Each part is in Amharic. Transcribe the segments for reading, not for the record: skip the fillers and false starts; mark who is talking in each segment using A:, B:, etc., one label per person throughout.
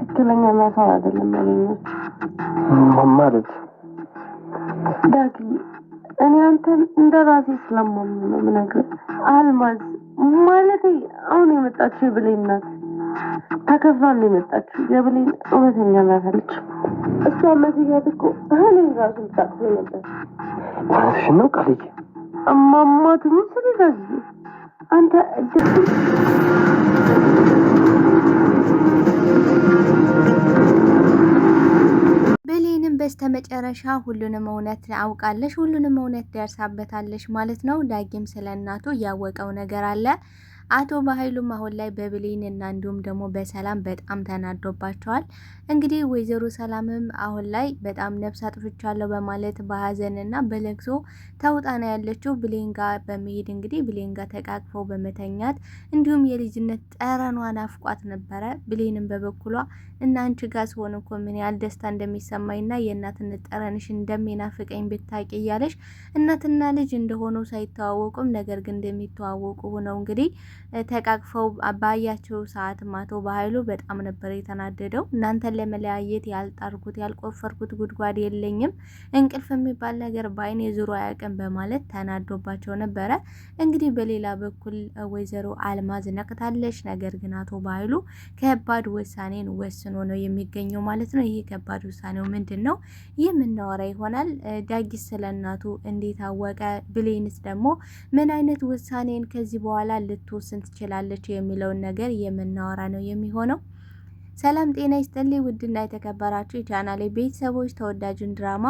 A: ትክክለኛ ሰው አይደለም ያገኘሁት
B: ማለት
A: ዳጊ። እኔ አንተን እንደራሴ ስለማምን ነው የምነግርህ። አልማዝ ማለት አሁን የመጣችው የብሌን ናት። ተከፍሏል የመጣችው የብሌን እውነተኛ ናት አለች። እሷ መስያት እኮ እኔን ራሱ ልታቅፎ ነበር።
B: እውነትሽን ነው ቃልዬ?
A: እማማት ምስል ዳጊ አንተ
C: ብሌንም በስተመጨረሻ ሁሉንም እውነት አውቃለች፣ ሁሉንም እውነት ደርሳበታለች ማለት ነው። ዳጊም ስለ እናቱ ያወቀው ነገር አለ። አቶ በኃይሉም አሁን ላይ በብሌን እና እንዲሁም ደግሞ በሰላም በጣም ተናዶባቸዋል። እንግዲህ ወይዘሮ ሰላምም አሁን ላይ በጣም ነፍስ አጥፍቻለሁ በማለት በሀዘንና በለቅሶ ተውጣ ነው ያለችው። ብሌን ጋር በመሄድ እንግዲህ ብሌን ጋር ተቃቅፈው በመተኛት እንዲሁም የልጅነት ጠረኗን አፍቋት ነበረ። ብሌንም በበኩሏ እና አንቺ ጋር ስሆን እኮ ምን ያህል ደስታ እንደሚሰማኝና የእናትነት ጠረንሽ እንደሚናፍቀኝ ብታቂ እያለች እናትና ልጅ እንደሆኑ ሳይተዋወቁም ነገር ግን እንደሚተዋወቁ ሆነው እንግዲህ ተቃቅፈው ባያቸው ሰዓት አቶ በኃይሉ በጣም ነበር የተናደደው። እናንተን ለመለያየት ያልጣርኩት ያልቆፈርኩት ጉድጓድ የለኝም፣ እንቅልፍ የሚባል ነገር በአይኔ ዙሮ አያውቅም በማለት ተናዶባቸው ነበረ። እንግዲህ በሌላ በኩል ወይዘሮ አልማዝ ነቅታለች። ነገር ግን አቶ በኃይሉ ከባድ ውሳኔን ወስኖ ነው የሚገኘው ማለት ነው። ይህ ከባድ ውሳኔው ምንድን ነው? ይህ የምናወራ ይሆናል። ዳጊስ ስለ እናቱ እንዴት አወቀ? ብሌንስ ደግሞ ምን አይነት ውሳኔን ከዚህ በኋላ ልትወስን ትችላለች የሚለውን ነገር የምናወራ ነው የሚሆነው። ሰላም ጤና ይስጥልኝ ውድና የተከበራችሁ የቻናሌ ቤተሰቦች፣ ተወዳጁን ድራማ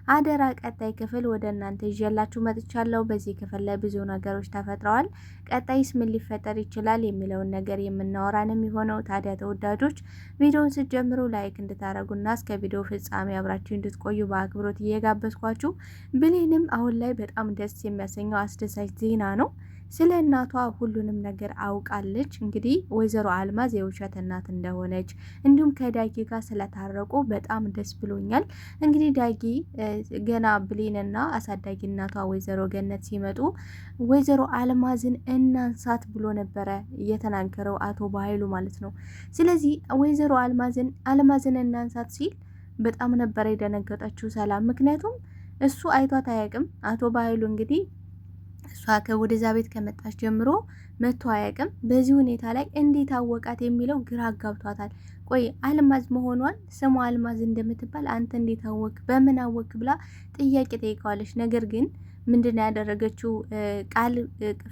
C: አደራ ቀጣይ ክፍል ወደ እናንተ ይዤላችሁ መጥቻለሁ። በዚህ ክፍል ላይ ብዙ ነገሮች ተፈጥረዋል። ቀጣይስ ምን ሊፈጠር ይችላል የሚለውን ነገር የምናወራ ነው የሚሆነው። ታዲያ ተወዳጆች ቪዲዮውን ስትጀምሩ ላይክ እንድታረጉና እስከ ቪዲዮ ፍጻሜ አብራችሁ እንድትቆዩ በአክብሮት እየጋበዝኳችሁ፣ ብሌንም አሁን ላይ በጣም ደስ የሚያሰኘው አስደሳች ዜና ነው። ስለ እናቷ ሁሉንም ነገር አውቃለች። እንግዲህ ወይዘሮ አልማዝ የውሸት እናት እንደሆነች እንዲሁም ከዳጊ ጋር ስለታረቁ በጣም ደስ ብሎኛል። እንግዲህ ዳጊ ገና ብሌንና አሳዳጊ እናቷ ወይዘሮ ገነት ሲመጡ ወይዘሮ አልማዝን እናንሳት ብሎ ነበረ እየተናገረው አቶ በኃይሉ ማለት ነው። ስለዚህ ወይዘሮ አልማዝን እናንሳት ሲል በጣም ነበረ የደነገጠችው ሰላም። ምክንያቱም እሱ አይቷት አያውቅም። አቶ በኃይሉ እንግዲህ እሷ ወደዛ ቤት ከመጣች ጀምሮ መቶ አያውቅም። በዚህ ሁኔታ ላይ እንዴት አወቃት የሚለው ግራ አጋብቷታል። ቆይ አልማዝ መሆኗን ስሟ አልማዝ እንደምትባል አንተ እንዴት አወቅ? በምን አወቅ? ብላ ጥያቄ ጠይቀዋለች። ነገር ግን ምንድነው ያደረገችው? ቃል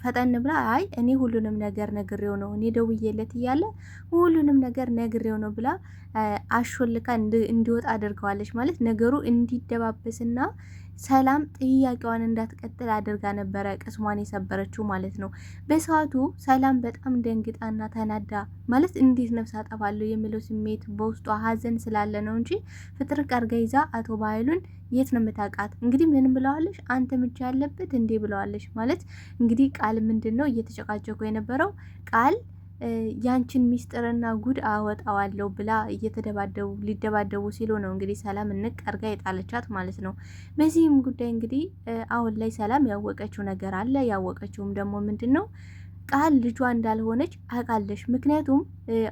C: ፈጠን ብላ አይ እኔ ሁሉንም ነገር ነግሬው ነው፣ እኔ ደውዬለት እያለ ሁሉንም ነገር ነግሬው ነው ብላ አሾልካ እንዲወጣ አድርገዋለች። ማለት ነገሩ እንዲደባበስና ሰላም ጥያቄዋን እንዳትቀጥል አድርጋ ነበረ ቅስሟን የሰበረችው ማለት ነው። በሰዓቱ ሰላም በጣም ደንግጣና ተናዳ ማለት እንዴት ነፍስ አጠፋለሁ የሚለው ስሜት በውስጧ ሀዘን ስላለ ነው እንጂ ፍጥርቅ አርጋ ይዛ አቶ በኃይሉን የት ነው የምታውቃት? እንግዲህ ምን ብለዋለሽ? አንተ ምቻ ያለበት እንዴ ብለዋለሽ። ማለት እንግዲህ ቃል ምንድን ነው እየተጨቃጨቁ የነበረው ቃል ያንቺን ሚስጥርና ጉድ አወጣዋለሁ ብላ ሊደባደቡ ሲሉ ነው እንግዲህ ሰላም እንቅ አርጋ የጣለቻት ማለት ነው። በዚህም ጉዳይ እንግዲህ አሁን ላይ ሰላም ያወቀችው ነገር አለ። ያወቀችውም ደግሞ ምንድን ነው? ቃል ልጇ እንዳልሆነች አውቃለች። ምክንያቱም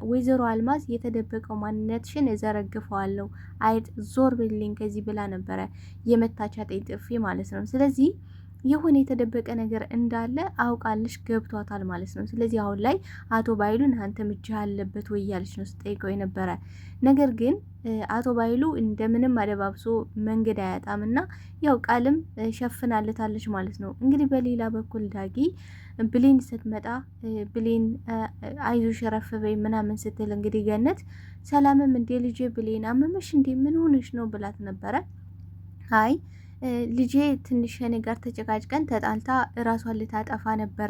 C: ወይዘሮ አልማዝ የተደበቀው ማንነትሽን እዘረግፈዋለሁ፣ አይጥ ዞር ብልኝ ከዚህ ብላ ነበረ የመታቻት ጥፊ ማለት ነው። ስለዚህ የሆነ የተደበቀ ነገር እንዳለ አውቃለች፣ ገብቷታል ማለት ነው። ስለዚህ አሁን ላይ አቶ በኃይሉን አንተ ምጅ ያለበት ወይ እያለች ነው ስጠይቀው የነበረ። ነገር ግን አቶ በኃይሉ እንደምንም አደባብሶ መንገድ አያጣምና ያው ቃልም ሸፍናለታለች ማለት ነው። እንግዲህ በሌላ በኩል ዳጊ ብሌን ስትመጣ ብሌን አይዞሽ ረፍ በይ ምናምን ስትል እንግዲህ ገነት ሰላምም እንዴ ልጄ ብሌን አመመሽ እንዴ ምን ሆነሽ ነው ብላት ነበረ። አይ ልጄ ትንሽ ከኔ ጋር ተጨቃጭቀን ተጣልታ ራሷን ልታጠፋ ነበር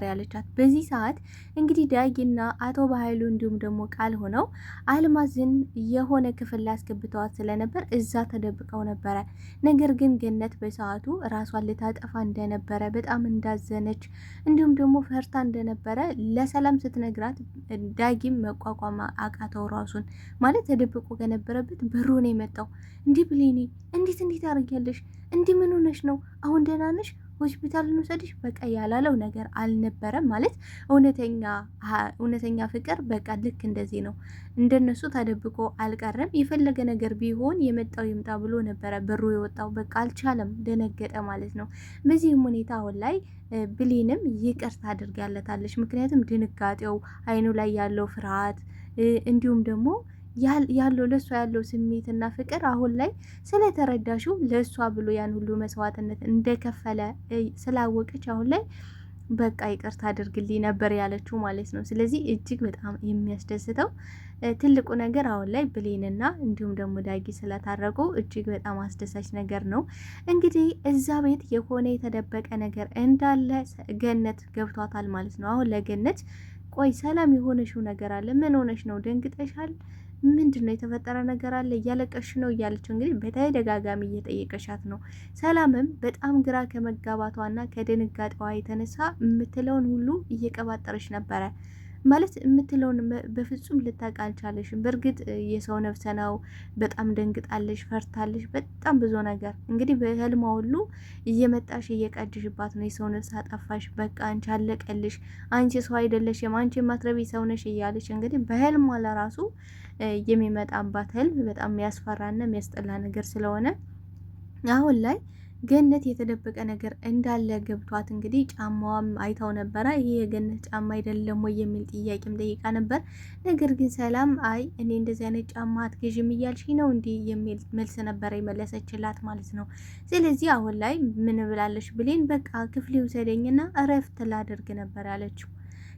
C: ያለቻት። በዚህ ሰዓት እንግዲህ ዳጊና አቶ በኃይሉ እንዲሁም ደግሞ ቃል ሆነው አልማዝን የሆነ ክፍል ላይ አስገብተዋት ስለነበር እዛ ተደብቀው ነበረ። ነገር ግን ገነት በሰዓቱ ራሷን ልታጠፋ እንደነበረ በጣም እንዳዘነች እንዲሁም ደግሞ ፈርታ እንደነበረ ለሰላም ስትነግራት ዳጊም መቋቋም አቃተው። ራሱን ማለት ተደብቆ ከነበረበት በሩ ነው የመጣው። እንዲህ ብሌኒ እንዴት አርጊያለሽ? እንዲህ ምን ሆነሽ ነው? አሁን ደህና ነሽ? ሆስፒታል እንውሰድሽ በቃ ያላለው ነገር አልነበረም። ማለት እውነተኛ ፍቅር በቃ ልክ እንደዚህ ነው። እንደነሱ ተደብቆ አልቀረም። የፈለገ ነገር ቢሆን የመጣው ይምጣ ብሎ ነበረ በሩ የወጣው። በቃ አልቻለም፣ ደነገጠ ማለት ነው። በዚህም ሁኔታ አሁን ላይ ብሌንም ይቅርታ አድርጋለታለች። ምክንያቱም ድንጋጤው፣ አይኑ ላይ ያለው ፍርሃት እንዲሁም ደግሞ ያለው ለእሷ ያለው ስሜትና ፍቅር አሁን ላይ ስለተረዳሽው ለእሷ ብሎ ያን ሁሉ መስዋዕትነት እንደከፈለ ስላወቀች አሁን ላይ በቃ ይቅርታ አድርግልኝ ነበር ያለችው ማለት ነው። ስለዚህ እጅግ በጣም የሚያስደስተው ትልቁ ነገር አሁን ላይ ብሌንና እንዲሁም ደግሞ ዳጊ ስለታረቁ እጅግ በጣም አስደሳች ነገር ነው። እንግዲህ እዛ ቤት የሆነ የተደበቀ ነገር እንዳለ ገነት ገብቷታል ማለት ነው። አሁን ለገነት ቆይ ሰላም የሆነሽው ነገር አለ፣ ምን ሆነሽ ነው? ደንግጠሻል? ምንድን ነው የተፈጠረ ነገር አለ? እያለቀሽ ነው እያለችው እንግዲህ በተደጋጋሚ እየጠየቀሻት ነው። ሰላምም በጣም ግራ ከመጋባቷና ከድንጋጤዋ የተነሳ የምትለውን ሁሉ እየቀባጠረች ነበረ። ማለት የምትለውን በፍጹም ልታውቅ አልቻለሽም። በእርግጥ የሰው ነፍሰ ነው። በጣም ደንግጣለሽ፣ ፈርታለሽ፣ በጣም ብዙ ነገር እንግዲህ በህልሟ ሁሉ እየመጣሽ እየቀድሽባት ነው። የሰው ነፍስ አጠፋሽ፣ በቃ አንቺ አለቀልሽ፣ አንቺ ሰው አይደለሽም፣ አንቺ የማትረቢ ሰው ነሽ እያለች እንግዲህ በህልሟ ለራሱ የሚመጣባት ህልም በጣም የሚያስፈራና የሚያስጠላ ነገር ስለሆነ አሁን ላይ ገነት የተደበቀ ነገር እንዳለ ገብቷት እንግዲህ ጫማዋም አይታው ነበረ። ይሄ የገነት ጫማ አይደለም ወይ የሚል ጥያቄም ጠይቃ ነበር። ነገር ግን ሰላም አይ እኔ እንደዚህ አይነት ጫማ አትገዥም እያልሽ ነው እንዲህ የሚል መልስ ነበረ የመለሰችላት ማለት ነው። ስለዚህ አሁን ላይ ምን ብላለሽ ብሌን? በቃ ክፍሌ ውሰደኝና እረፍት ላደርግ ነበር ያለችው።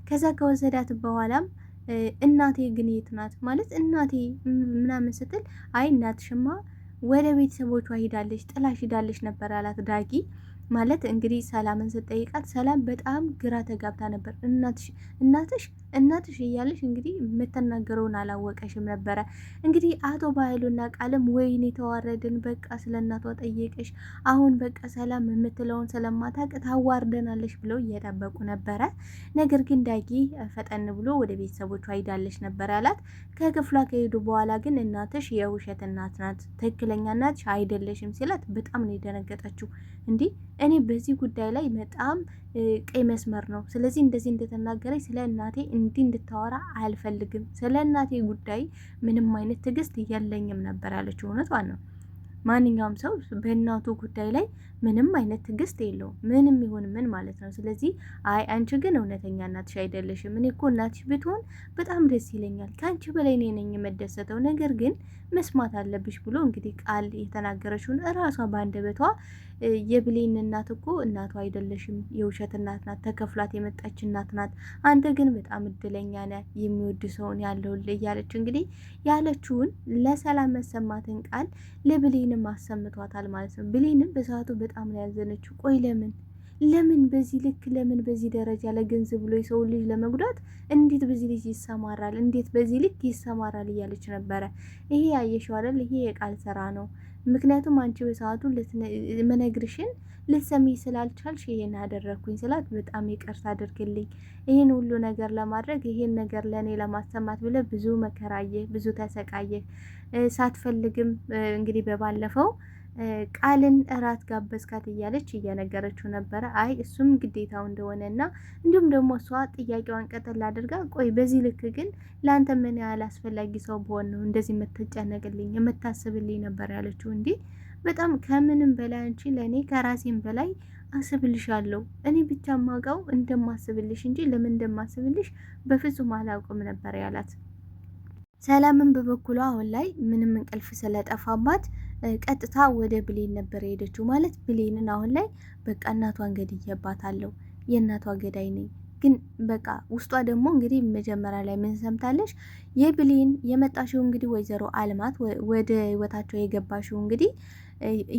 C: ከዛ ከወሰዳት በኋላም እናቴ ግን የት ናት ማለት እናቴ ምናምን ስትል አይ እናትሽማ ወደ ቤተሰቦቿ ሂዳለች፣ ጥላሽ ሂዳለች ነበር ያላት ዳጊ። ማለት እንግዲህ ሰላምን ስትጠይቃት ሰላም በጣም ግራ ተጋብታ ነበር። እናትሽ እያለሽ እንግዲህ የምትናገረውን አላወቀሽም ነበረ። እንግዲህ አቶ ባይሉና ቃልም ወይኔ ተዋረድን፣ በቃ ስለ እናቷ ጠየቀሽ፣ አሁን በቃ ሰላም የምትለውን ስለማታውቅ ታዋርደናለች ብለው እየጠበቁ ነበረ። ነገር ግን ዳጊ ፈጠን ብሎ ወደ ቤተሰቦቿ ሂዳለች ነበር ያላት። ከክፍሏ ከሄዱ በኋላ ግን እናትሽ የውሸት እናት ናት፣ ትክክለኛ እናትሽ አይደለሽም ሲላት በጣም ነው የደነገጠችው። እንዲህ እኔ በዚህ ጉዳይ ላይ በጣም ቀይ መስመር ነው። ስለዚህ እንደዚህ እንደተናገረች ስለ እናቴ እንዲህ እንድታወራ አልፈልግም። ስለ እናቴ ጉዳይ ምንም አይነት ትዕግስት የለኝም ነበር ያለችው። እውነቷን ነው። ማንኛውም ሰው በእናቱ ጉዳይ ላይ ምንም አይነት ትዕግስት የለውም፣ ምንም ይሁን ምን ማለት ነው። ስለዚህ አይ አንቺ ግን እውነተኛ እናትሽ አይደለሽም። እኔ እኮ እናትሽ ብትሆን በጣም ደስ ይለኛል፣ ከአንቺ በላይ እኔ ነኝ የምደሰተው፣ ነገር ግን መስማት አለብሽ ብሎ እንግዲህ ቃል የተናገረችውን እራሷ በአንደበቷ የብሌን እናት እኮ እናቷ አይደለሽም፣ የውሸት እናት ናት፣ ተከፍሏት የመጣች እናት ናት። አንተ ግን በጣም እድለኛ ነህ፣ የሚወድ ሰውን ያለውልህ እያለች እንግዲህ ያለችውን ለሰላም መሰማትን ቃል ለብሌንም አሰምቷታል ማለት ነው። ብሌንም በሰዓቱ በጣም ነው ያዘነችው። ቆይ ለምን በዚህ ልክ ለምን በዚህ ደረጃ ለገንዘብ ብሎ የሰው ልጅ ለመጉዳት እንዴት በዚህ ልጅ ይሰማራል? እንዴት በዚህ ልክ ይሰማራል? እያለች ነበረ። ይሄ ያየሽው አይደል? ይሄ የቃል ስራ ነው። ምክንያቱም አንቺ በሰዓቱ መነግርሽን ልትሰሚ ስላልቻልሽ ይሄን አደረግኩኝ ስላት በጣም ይቅርታ አድርግልኝ፣ ይሄን ሁሉ ነገር ለማድረግ ይሄን ነገር ለእኔ ለማሰማት ብለ ብዙ መከራየ፣ ብዙ ተሰቃየ። ሳትፈልግም እንግዲህ በባለፈው ቃልን እራት ጋበዝካት እያለች እየነገረችው ነበረ። አይ እሱም ግዴታው እንደሆነና እንዲሁም ደግሞ እሷ ጥያቄዋን ቀጠል አድርጋ ቆይ በዚህ ልክ ግን ለአንተ ምን ያህል አስፈላጊ ሰው በሆን ነው እንደዚህ የምትጨነቅልኝ የምታስብልኝ ነበር ያለችው። እንዲህ በጣም ከምንም በላይ አንቺ ለእኔ ከራሴም በላይ አስብልሻለሁ። እኔ ብቻ ማውቀው እንደማስብልሽ እንጂ ለምን እንደማስብልሽ በፍጹም አላውቅም ነበር ያላት። ሰላምን በበኩሏ አሁን ላይ ምንም እንቅልፍ ስለጠፋባት ቀጥታ ወደ ብሌን ነበር የሄደችው። ማለት ብሌንን አሁን ላይ በቃ እናቷን ገድዬባታለሁ፣ የእናቷ ገዳይ ነኝ። ግን በቃ ውስጧ ደግሞ እንግዲህ መጀመሪያ ላይ ምን ሰምታለች? የብሌን የመጣሽው እንግዲህ ወይዘሮ አልማት ወደ ህይወታቸው የገባሽው እንግዲህ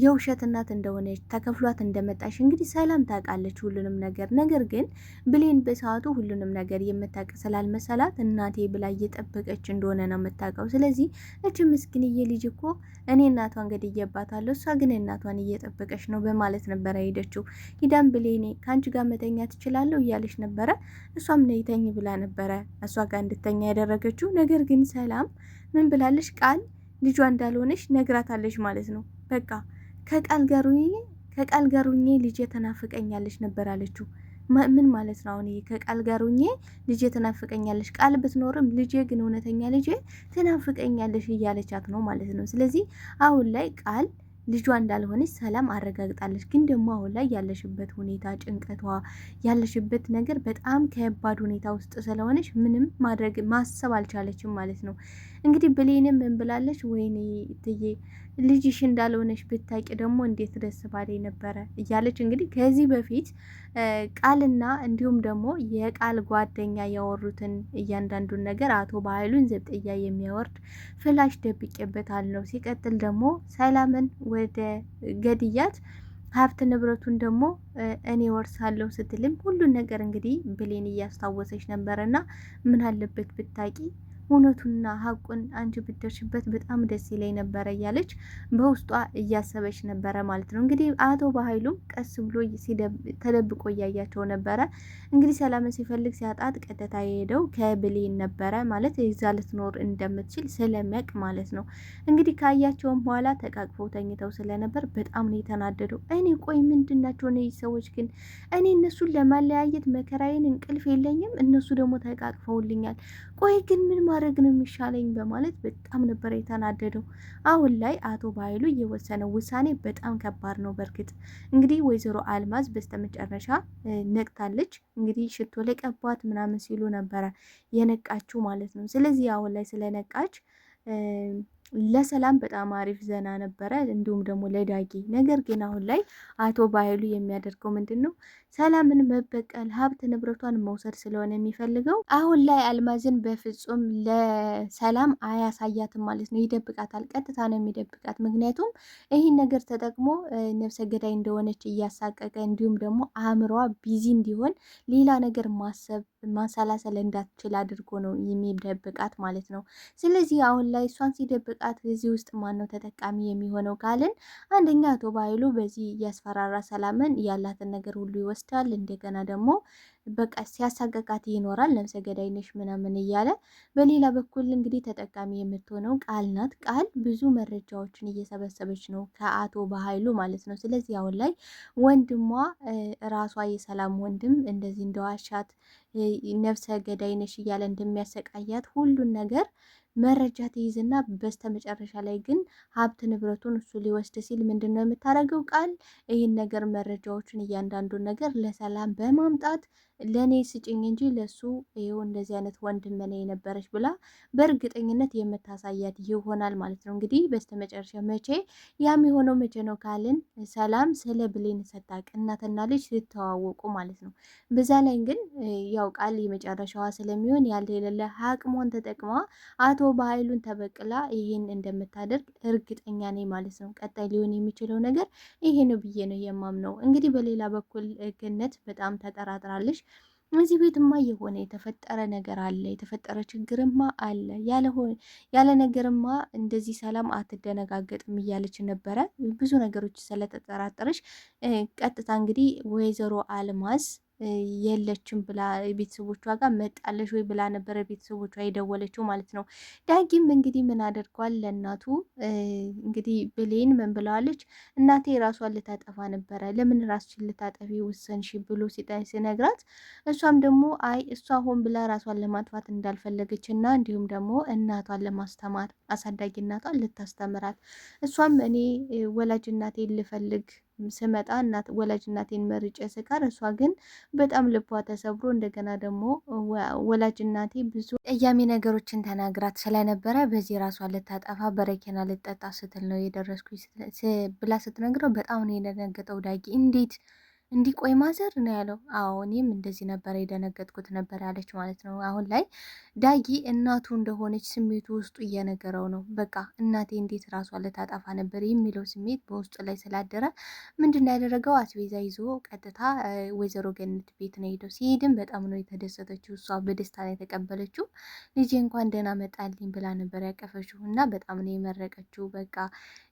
C: የውሸት እናት እንደሆነች ተከፍሏት እንደመጣሽ እንግዲህ ሰላም ታውቃለች ሁሉንም ነገር። ነገር ግን ብሌን በሰዓቱ ሁሉንም ነገር የምታውቅ ስላልመሰላት እናቴ ብላ እየጠበቀች እንደሆነ ነው የምታውቀው። ስለዚህ እች ምስኪንዬ ልጅ እኮ እኔ እናቷን ገድዬባታለሁ፣ እሷ ግን እናቷን እየጠበቀች ነው በማለት ነበረ ሄደችው። ሂዳም ብሌኔ ከአንቺ ጋር መተኛ ትችላለሁ እያለች ነበረ። እሷም ነይተኝ ብላ ነበረ እሷ ጋር እንድተኛ ያደረገችው። ነገር ግን ሰላም ምን ብላለች? ቃል ልጇ እንዳልሆነች ነግራታለች ማለት ነው። በቃ ከቃል ጋር ከቃል ጋር ሁኜ ልጄ ተናፍቀኛለች ነበር አለችው። ምን ማለት ነው? አሁን ከቃል ጋር ሁኜ ልጄ ትናፍቀኛለሽ፣ ቃል ብትኖርም ልጄ ግን እውነተኛ ልጄ ትናፍቀኛለሽ እያለቻት ነው ማለት ነው። ስለዚህ አሁን ላይ ቃል ልጇ እንዳልሆነች ሰላም አረጋግጣለች። ግን ደግሞ አሁን ላይ ያለሽበት ሁኔታ ጭንቀቷ ያለሽበት ነገር በጣም ከባድ ሁኔታ ውስጥ ስለሆነች ምንም ማድረግ ማሰብ አልቻለችም ማለት ነው። እንግዲህ ብሌንም ምን ብላለች? ወይኔ እትዬ ልጅሽ እንዳልሆነች ብታቂ ደግሞ እንዴት ደስ ባለኝ ነበረ እያለች እንግዲህ ከዚህ በፊት ቃልና እንዲሁም ደግሞ የቃል ጓደኛ ያወሩትን እያንዳንዱን ነገር አቶ በኃይሉን ዘብጥያ የሚያወርድ ፍላሽ ደብቄበታል ነው። ሲቀጥል ደግሞ ሰላምን ወደ ገድያት ሀብት ንብረቱን ደግሞ እኔ ወርሳለሁ ስትልም ሁሉን ነገር እንግዲህ ብሌን እያስታወሰች ነበረና ምን አለበት ብታቂ እውነቱና ሀቁን አንቺ ብትደርሽበት በጣም ደስ ይለኝ ነበረ እያለች በውስጧ እያሰበች ነበረ ማለት ነው። እንግዲህ አቶ በኃይሉም ቀስ ብሎ ተደብቆ እያያቸው ነበረ። እንግዲህ ሰላምን ሲፈልግ ሲያጣት ቀጥታ የሄደው ከብሌን ነበረ ማለት ይዛ ልትኖር እንደምትችል ስለሚያውቅ ማለት ነው። እንግዲህ ካያቸውም በኋላ ተቃቅፈው ተኝተው ስለነበር በጣም ነው የተናደደው። እኔ ቆይ ምንድናቸው እነዚህ ሰዎች ግን እኔ እነሱን ለማለያየት መከራዬን እንቅልፍ የለኝም፣ እነሱ ደግሞ ተቃቅፈውልኛል። ቆይ ግን ምን ማድረግ ነው የሚሻለኝ በማለት በጣም ነበር የተናደደው። አሁን ላይ አቶ በኃይሉ የወሰነው ውሳኔ በጣም ከባድ ነው። በእርግጥ እንግዲህ ወይዘሮ አልማዝ በስተመጨረሻ ነቅታለች። እንግዲህ ሽቶ ለቀቧት ምናምን ሲሉ ነበረ የነቃችው ማለት ነው። ስለዚህ አሁን ላይ ስለነቃች ለሰላም በጣም አሪፍ ዘና ነበረ፣ እንዲሁም ደግሞ ለዳጊ። ነገር ግን አሁን ላይ አቶ በኃይሉ የሚያደርገው ምንድን ነው? ሰላምን መበቀል ሀብት ንብረቷን መውሰድ ስለሆነ የሚፈልገው አሁን ላይ አልማዝን በፍጹም ለሰላም አያሳያትም ማለት ነው። ይደብቃታል፣ ቀጥታ ነው የሚደብቃት። ምክንያቱም ይህን ነገር ተጠቅሞ ነፍሰ ገዳይ እንደሆነች እያሳቀቀ እንዲሁም ደግሞ አእምሯ ቢዚ እንዲሆን ሌላ ነገር ማሰብ ማሰላሰል እንዳትችል አድርጎ ነው የሚደብቃት ማለት ነው። ስለዚህ አሁን ላይ እሷን ሲደብቃት እዚህ ውስጥ ማን ነው ተጠቃሚ የሚሆነው ካልን አንደኛ አቶ በኃይሉ በዚህ እያስፈራራ ሰላምን ያላትን ነገር ሁሉ ይወስዳል። እንደገና ደግሞ በቃ ሲያሳቀቃት ይኖራል። ነፍሰ ገዳይ ነሽ ምናምን እያለ በሌላ በኩል እንግዲህ ተጠቃሚ የምትሆነው ቃል ናት። ቃል ብዙ መረጃዎችን እየሰበሰበች ነው ከአቶ በኃይሉ ማለት ነው። ስለዚህ አሁን ላይ ወንድሟ ራሷ የሰላም ወንድም እንደዚህ እንደዋሻት ነፍሰ ገዳይ ነሽ እያለ እንደሚያሰቃያት ሁሉን ነገር መረጃ ትይዝና በስተ መጨረሻ ላይ ግን ሀብት ንብረቱን እሱ ሊወስድ ሲል ምንድን ነው የምታደርገው? ቃል ይህን ነገር መረጃዎችን እያንዳንዱን ነገር ለሰላም በማምጣት ለእኔ ስጭኝ እንጂ ለሱ ይኸው እንደዚህ አይነት ወንድም ነኝ የነበረች ብላ በእርግጠኝነት የምታሳያት ይሆናል ማለት ነው። እንግዲህ በስተ መጨረሻ መቼ ያም የሆነው መቼ ነው ካልን ሰላም ስለ ብሌን ስታውቅ እናትና ልጅ ስተዋወቁ ማለት ነው። በዛ ላይ ግን ያው ቃል የመጨረሻዋ ስለሚሆን ያለ የሌለ አቅሟን ተጠቅማ አቶ በኃይሉን ተበቅላ ይሄን እንደምታደርግ እርግጠኛ ነኝ ማለት ነው። ቀጣይ ሊሆን የሚችለው ነገር ይሄ ነው ብዬ ነው የማምነው። እንግዲህ በሌላ በኩል ገነት በጣም ተጠራጥራለች። እዚህ ቤትማ የሆነ የተፈጠረ ነገር አለ፣ የተፈጠረ ችግርማ አለ፣ ያለ ነገርማ እንደዚህ ሰላም አትደነጋገጥም እያለች ነበረ። ብዙ ነገሮች ስለተጠራጠረች ቀጥታ እንግዲህ ወይዘሮ አልማዝ የለችም ብላ ቤተሰቦቿ ጋር መጣለች ወይ ብላ ነበረ ቤተሰቦቿ የደወለችው ማለት ነው። ዳጊም እንግዲህ ምን አድርጓል? ለእናቱ እንግዲህ ብሌን ምን ብለዋለች? እናቴ ራሷን ልታጠፋ ነበረ፣ ለምን ራስሽን ልታጠፊ ውሰንሽ ብሎ ሲነግራት እሷም ደግሞ አይ እሷ ሆን ብላ ራሷን ለማጥፋት እንዳልፈለገች እና እንዲሁም ደግሞ እናቷን ለማስተማር አሳዳጊ እናቷን ልታስተምራት እሷም እኔ ወላጅ እናቴን ልፈልግ ስመጣ ወላጅ እናቴን መርጬ ስቀር እሷ ግን በጣም ልቧ ተሰብሮ እንደገና ደግሞ ወላጅ እናቴ ብዙ ቀያሚ ነገሮችን ተናግራት ስለነበረ በዚህ ራሷን ልታጠፋ በረኪና ልጠጣ ስትል ነው የደረስኩኝ ብላ ስትነግረው በጣም ነው የደነገጠው ዳጊ። እንዴት እንዲቆይ ማዘር ነው ያለው። አዎ እኔም እንደዚህ ነበር የደነገጥኩት ነበር ያለች ማለት ነው። አሁን ላይ ዳጊ እናቱ እንደሆነች ስሜቱ ውስጡ እየነገረው ነው። በቃ እናቴ እንዴት ራሷን ልታጠፋ ነበር የሚለው ስሜት በውስጡ ላይ ስላደረ ምንድን ነው ያደረገው? አስቤዛ ይዞ ቀጥታ ወይዘሮ ገነት ቤት ነው ሄደው። ሲሄድም በጣም ነው የተደሰተችው። እሷ በደስታ ነው የተቀበለችው። ልጄ እንኳን ደህና መጣልኝ ብላ ነበር ያቀፈችው እና በጣም ነው የመረቀችው። በቃ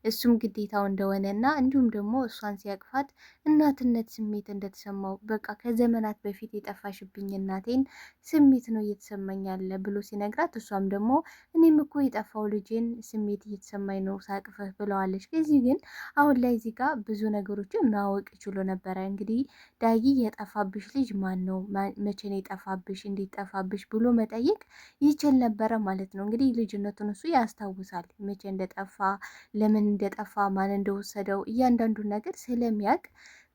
C: እሱም ግዴታው እንደሆነ እና እንዲሁም ደግሞ እሷን ሲያቅፋት እናትነት ስሜት እንደተሰማው በቃ ከዘመናት በፊት የጠፋሽብኝ እናቴን ስሜት ነው እየተሰማኝ ያለ ብሎ ሲነግራት፣ እሷም ደግሞ እኔም እኮ የጠፋው ልጄን ስሜት እየተሰማኝ ነው ሳቅፍህ ብለዋለች። ከዚህ ግን አሁን ላይ እዚህ ጋር ብዙ ነገሮችን ማወቅ ይችሉ ነበረ። እንግዲህ ዳጊ የጠፋብሽ ልጅ ማን ነው? መቼ ነው የጠፋብሽ? እንዴት ጠፋብሽ? ብሎ መጠየቅ ይችል ነበረ ማለት ነው። እንግዲህ ልጅነቱን እሱ ያስታውሳል። መቼ እንደጠፋ፣ ለምን እንደጠፋ፣ ማን እንደወሰደው እያንዳንዱን ነገር ስለሚያውቅ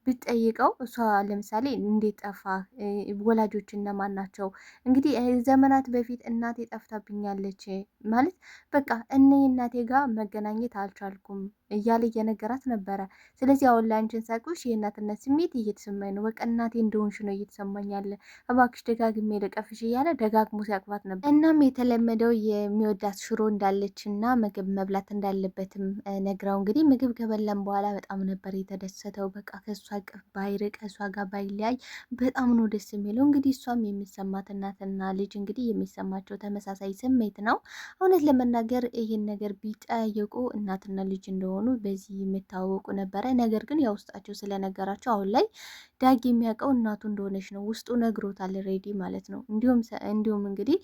C: ብትጠይቀው እሷ ለምሳሌ እንዴት ጠፋ፣ ወላጆች እነማን ናቸው? እንግዲህ ዘመናት በፊት እናቴ ጠፍታብኛለች ማለት በቃ እኔ እናቴ ጋር መገናኘት አልቻልኩም እያለ እየነገራት ነበረ። ስለዚህ አሁን ላይ አንቺን ሳቅሽ የእናትነት ስሜት እየተሰማኝ ነው፣ በቃ እናቴ እንደሆንሽ ነው እየተሰማኝ ያለ፣ እባክሽ ደጋግሜ ልቀፍሽ እያለ ደጋግሞ ሲያቅፋት ነበር። እናም የተለመደው የሚወዳት ሽሮ እንዳለች እና ምግብ መብላት እንዳለበትም ነግራው እንግዲህ ምግብ ከበላም በኋላ በጣም ነበር የተደሰተው። በቃ ከእሷ ቅፍ ባይርቅ እሷ ጋር ባይለያይ በጣም ነው ደስ የሚለው። እንግዲህ እሷም የሚሰማት እናትና ልጅ እንግዲህ የሚሰማቸው ተመሳሳይ ስሜት ነው። እውነት ለመናገር ይህን ነገር ቢጠያየቁ እናትና ልጅ እንደሆኑ በዚህ የሚታወቁ ነበረ። ነገር ግን ያው ውስጣቸው ስለነገራቸው አሁን ላይ ዳጊ የሚያውቀው እናቱ እንደሆነች ነው። ውስጡ ነግሮታል ሬዲ ማለት ነው። እንዲሁም እንግዲህ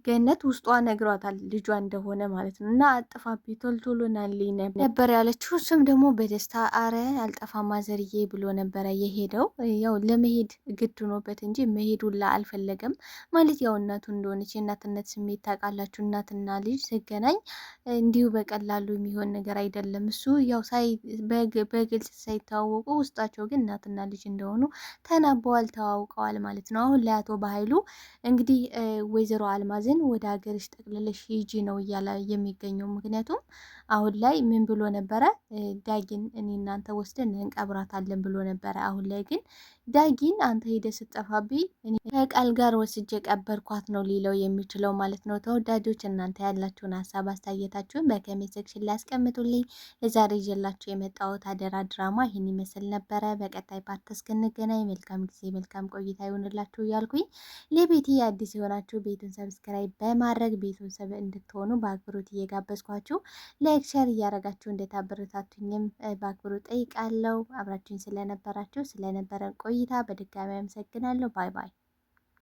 C: ገነት ውስጧ ነግሯታል ልጇ እንደሆነ ማለት ነው። እና አጥፋብኝ ቶሎ ቶሎ ናልኝ ነበር ያለችው። እሱም ደግሞ በደስታ አረ አልጠፋም ማዘርዬ ብሎ ነበረ የሄደው። ያው ለመሄድ ግድ ሆኖበት እንጂ መሄዱላ አልፈለገም ማለት ያው እናቱ እንደሆነች የእናትነት ስሜት ታውቃላችሁ። እናትና ልጅ ሲገናኝ እንዲሁ በቀላሉ የሚሆን ነገር አይደለም። እሱ ያው በግልጽ ሳይተዋወቁ ውስጣቸው ግን እናትና ልጅ እንደሆኑ ተናበዋል፣ ተዋውቀዋል ማለት ነው። አሁን ላይ አቶ በኃይሉ እንግዲህ ወይዘሮ አልማዝን ወደ ሀገርሽ ጠቅልለሽ ሂጂ ነው እያለ የሚገኘው። ምክንያቱም አሁን ላይ ምን ብሎ ነበረ? ዳጊን እኔ እናንተ ወስደን እንቀብራታለን ብሎ ነበረ። አሁን ላይ ግን ዳጊን አንተ ሄደ ስጠፋብኝ ከቃል ጋር ወስጄ ቀበርኳት ነው ሊለው የሚችለው ማለት ነው። ተወዳጆች እናንተ ያላችሁን ሀሳብ አስተያየታችሁን በኮሜንት ሴክሽን ላይ አስቀምጡልኝ። ለዛሬ ይዤላችሁ የመጣሁት አደራ ድራማ ይህን ይመስል ነበረ። በቀጣይ ፓርት እስክንገናኝ መልካም ጊዜ መልካም ቆይታ ይሆንላችሁ እያልኩኝ ለቤቴ አዲስ የሆናችሁ ቤቱን ሰብስክራይብ በማድረግ ቤተሰብ እንድትሆኑ በአክብሮት እየጋበዝኳችሁ ላይክ ሸር እያደረጋችሁ እንደታበረታቱኝም በአክብሮት ጠይቃለሁ። አብራችሁኝ ስለነበራችሁ ስለነበረን ቆይታ በድጋሚ አመሰግናለሁ። ባይ ባይ።